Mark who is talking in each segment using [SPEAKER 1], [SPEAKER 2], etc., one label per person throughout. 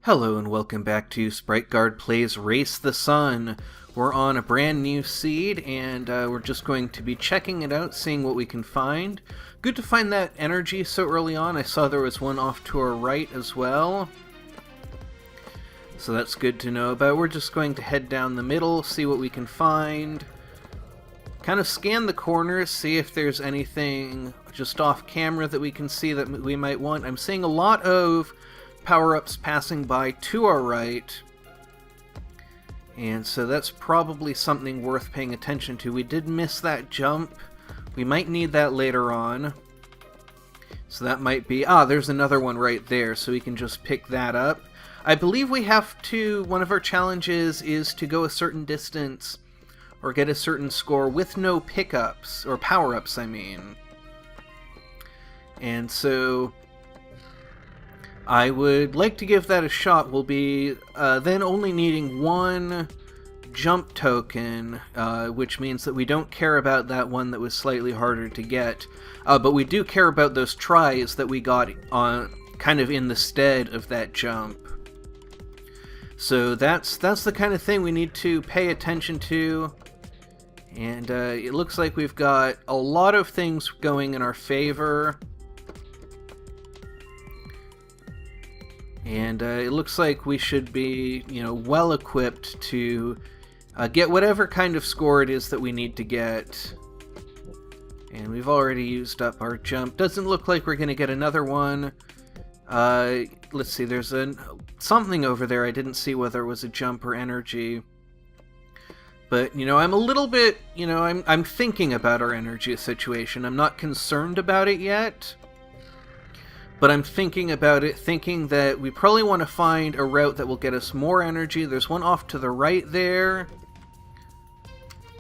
[SPEAKER 1] Hello and welcome back to Sprite Guard Plays Race the Sun. We're on a brand new seed and we're just going to be checking it out, seeing what we can find. Good to find that energy so early on. I saw there was one off to our right as well. So that's good to know about. We're just going to head down the middle, see what we can find. Kind of scan the corners, see if there's anything just off camera that we can see that we might want. I'm seeing a lot of power-ups passing by to our right, and so that's probably something worth paying attention to. We did miss that jump. We might need that later on, so that might be... there's another one right there, so we can just pick that up. I believe we have to... one of our challenges is to go a certain distance or get a certain score with no pickups, or power-ups, I mean. And so I would like to give that a shot. We'll be then only needing one jump token, which means that we don't care about that one that was slightly harder to get, but we do care about those tries that we got on kind of in the stead of that jump. So that's the kind of thing we need to pay attention to, and it looks like we've got a lot of things going in our favor. And it looks like we should be, well equipped to get whatever kind of score it is that we need to get. And we've already used up our jump. Doesn't look like we're going to get another one. Let's see, there's something over there. I didn't see whether it was a jump or energy. But, I'm a little bit, I'm thinking about our energy situation. I'm not concerned about it yet. But I'm thinking about it, thinking that we probably want to find a route that will get us more energy. There's one off to the right there,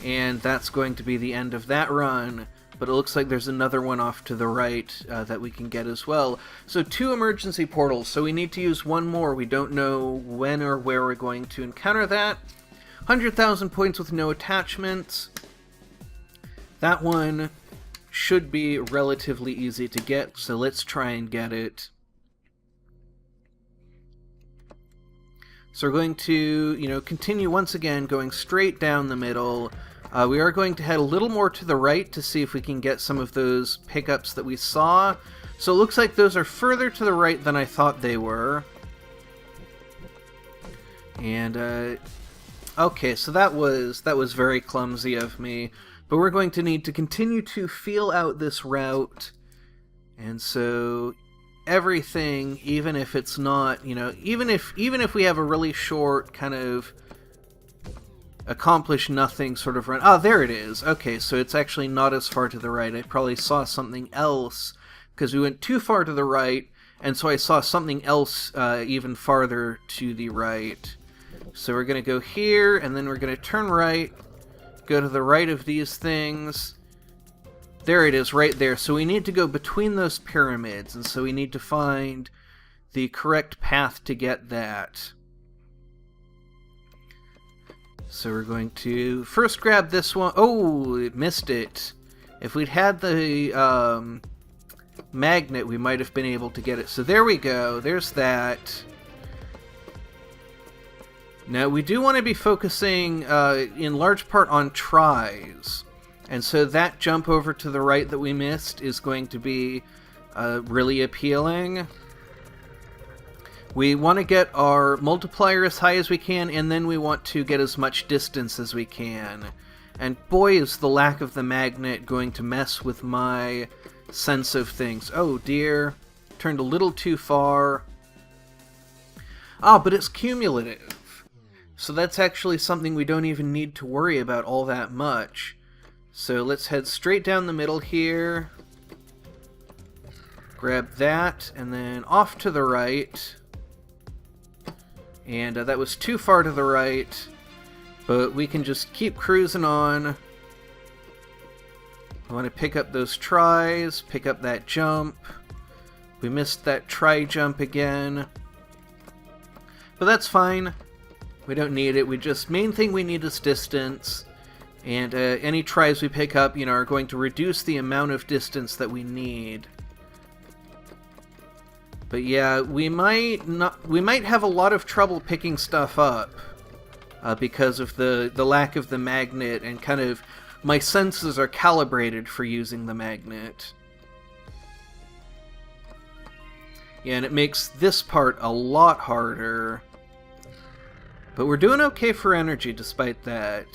[SPEAKER 1] and that's going to be the end of that run. But it looks like there's another one off to the right that we can get as well. So 2 emergency portals, so we need to use one more. We don't know when or where we're going to encounter that. 100,000 points with no attachments. That one should be relatively easy to get, so let's try and get it. So we're going to, continue once again, going straight down the middle. We are going to head a little more to the right to see if we can get some of those pickups that we saw. So it looks like those are further to the right than I thought they were. And, okay, so that was very clumsy of me. But we're going to need to continue to feel out this route, and so everything, even if it's not, even if we have a really short kind of accomplish nothing sort of run. There it is. Okay, so it's actually not as far to the right. I probably saw something else because we went too far to the right, and so I saw something else even farther to the right. So we're going to go here, and then we're going to turn right. Go to the right of these things. There it is, right there. So we need to go between those pyramids, and so we need to find the correct path to get that. So we're going to first grab this one. Oh, it missed it. If we'd had the magnet, we might have been able to get it. So there we go. There's that. Now, we do want to be focusing in large part on tries, and so that jump over to the right that we missed is going to be really appealing. We want to get our multiplier as high as we can, and then we want to get as much distance as we can. And boy, is the lack of the magnet going to mess with my sense of things. Oh dear, turned a little too far. But it's cumulative. So that's actually something we don't even need to worry about all that much. So let's head straight down the middle here. Grab that, and then off to the right. And that was too far to the right, but we can just keep cruising on. I want to pick up those tries, pick up that jump. We missed that try jump again. But that's fine. We don't need it. Main thing we need is distance, and any tries we pick up, are going to reduce the amount of distance that we need. But yeah, we might have a lot of trouble picking stuff up because of the lack of the magnet, and kind of my senses are calibrated for using the magnet. Yeah, and it makes this part a lot harder. But we're doing okay for energy despite that.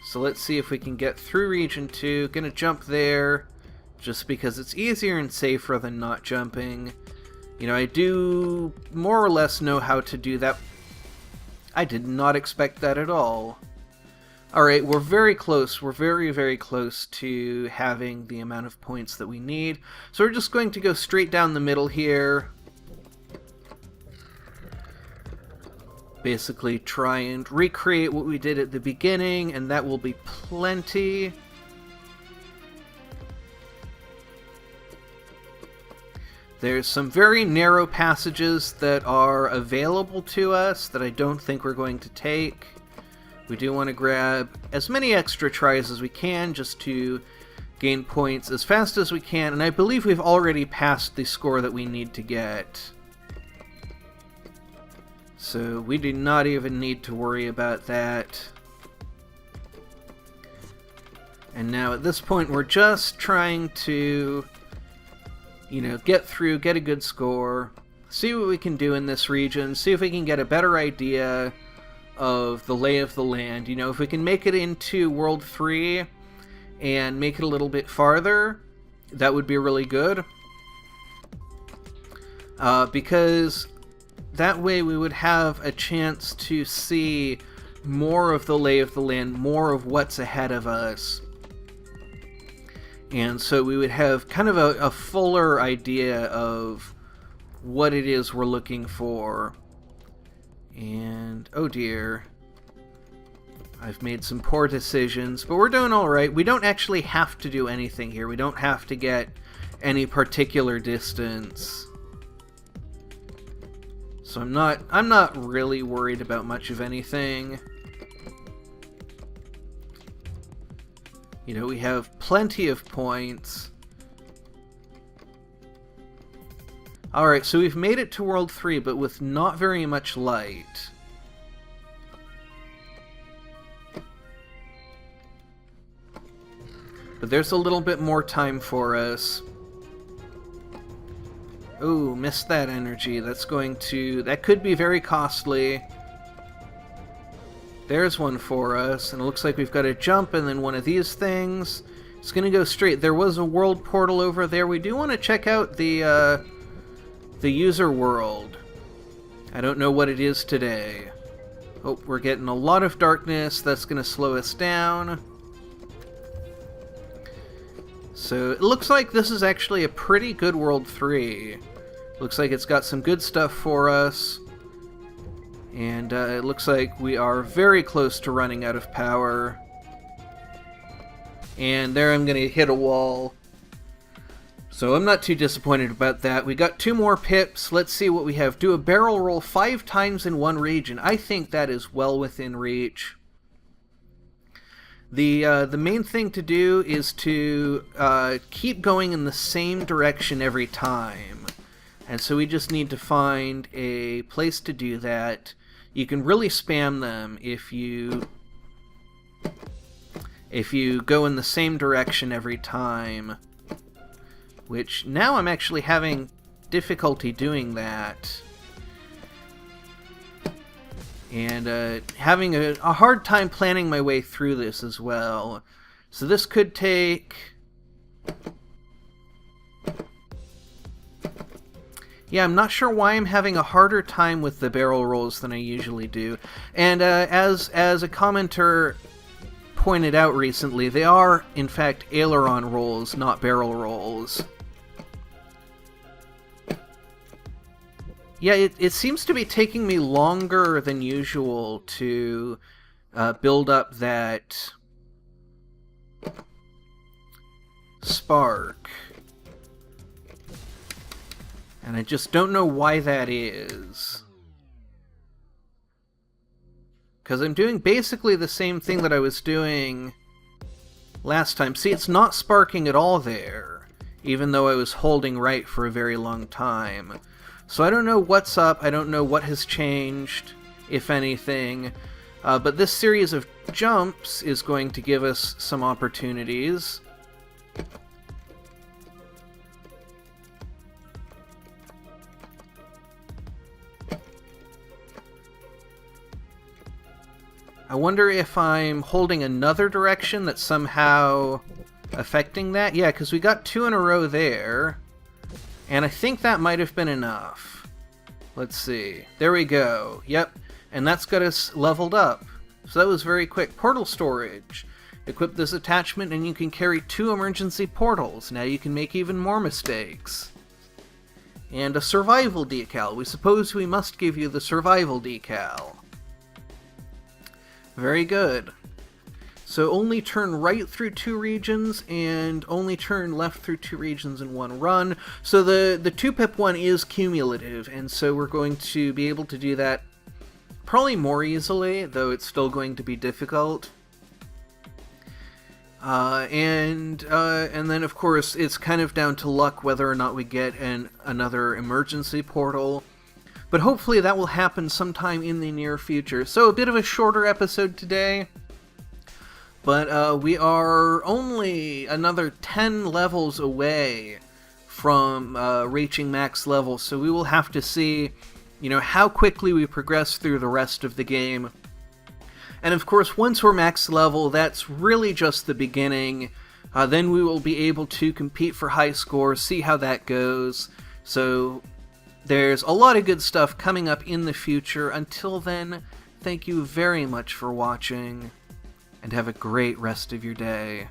[SPEAKER 1] So let's see if we can get through Region 2. Gonna jump there, just because it's easier and safer than not jumping. You know, I do more or less know how to do that. I did not expect that at all. Alright, we're very close. We're very, very close to having the amount of points that we need. So we're just going to go straight down the middle here. Basically try and recreate what we did at the beginning, and that will be plenty. There's some very narrow passages that are available to us that I don't think we're going to take. We do want to grab as many extra tries as we can just to gain points as fast as we can, and I believe we've already passed the score that we need to get. So we do not even need to worry about that. And now at this point we're just trying to, you know, get through, get a good score, see what we can do in this region, see if we can get a better idea of the lay of the land. You know, if we can make it into World 3 and make it a little bit farther, that would be really good. Because that way we would have a chance to see more of the lay of the land, more of what's ahead of us. And so we would have kind of a fuller idea of what it is we're looking for. And, oh dear, I've made some poor decisions, but we're doing alright. We don't actually have to do anything here. We don't have to get any particular distance. So I'm not really worried about much of anything. You know, we have plenty of points. Alright, so we've made it to World 3, but with not very much light. But there's a little bit more time for us. Ooh, missed that energy. That could be very costly. There's one for us, and it looks like we've got to jump and then one of these things. It's going to go straight. There was a world portal over there. We do want to check out the user world. I don't know what it is today. Oh, we're getting a lot of darkness. That's going to slow us down. So it looks like this is actually a pretty good World 3. Looks like it's got some good stuff for us. And it looks like we are very close to running out of power. And there I'm going to hit a wall. So I'm not too disappointed about that. We got 2 more pips. Let's see what we have. Do a barrel roll 5 times in one region. I think that is well within reach. The main thing to do is to keep going in the same direction every time. And so we just need to find a place to do that. You can really spam them if you go in the same direction every time. Which, now I'm actually having difficulty doing that. And having a hard time planning my way through this as well. So this could take... Yeah, I'm not sure why I'm having a harder time with the barrel rolls than I usually do. And as a commenter pointed out recently, they are, in fact, aileron rolls, not barrel rolls. Yeah, it seems to be taking me longer than usual to build up that spark. And I just don't know why that is. Because I'm doing basically the same thing that I was doing last time. See, it's not sparking at all there, even though I was holding right for a very long time. So I don't know what's up, I don't know what has changed, if anything, but this series of jumps is going to give us some opportunities. I wonder if I'm holding another direction that's somehow affecting that. Yeah, because we got 2 in a row there. And I think that might have been enough. Let's see. There we go. Yep. And that's got us leveled up. So that was very quick. Portal storage. Equip this attachment and you can carry 2 emergency portals. Now you can make even more mistakes. And a survival decal. We suppose we must give you the survival decal. Very good. So only turn right through 2 regions, and only turn left through 2 regions in one run. So the 2-pip one is cumulative, and so we're going to be able to do that probably more easily, though it's still going to be difficult. And then, of course, it's kind of down to luck whether or not we get another emergency portal. But hopefully that will happen sometime in the near future. So a bit of a shorter episode today. But we are only another 10 levels away from reaching max level. So we will have to see, how quickly we progress through the rest of the game. And of course, once we're max level, that's really just the beginning. Then we will be able to compete for high scores, see how that goes. So there's a lot of good stuff coming up in the future. Until then, thank you very much for watching, and have a great rest of your day.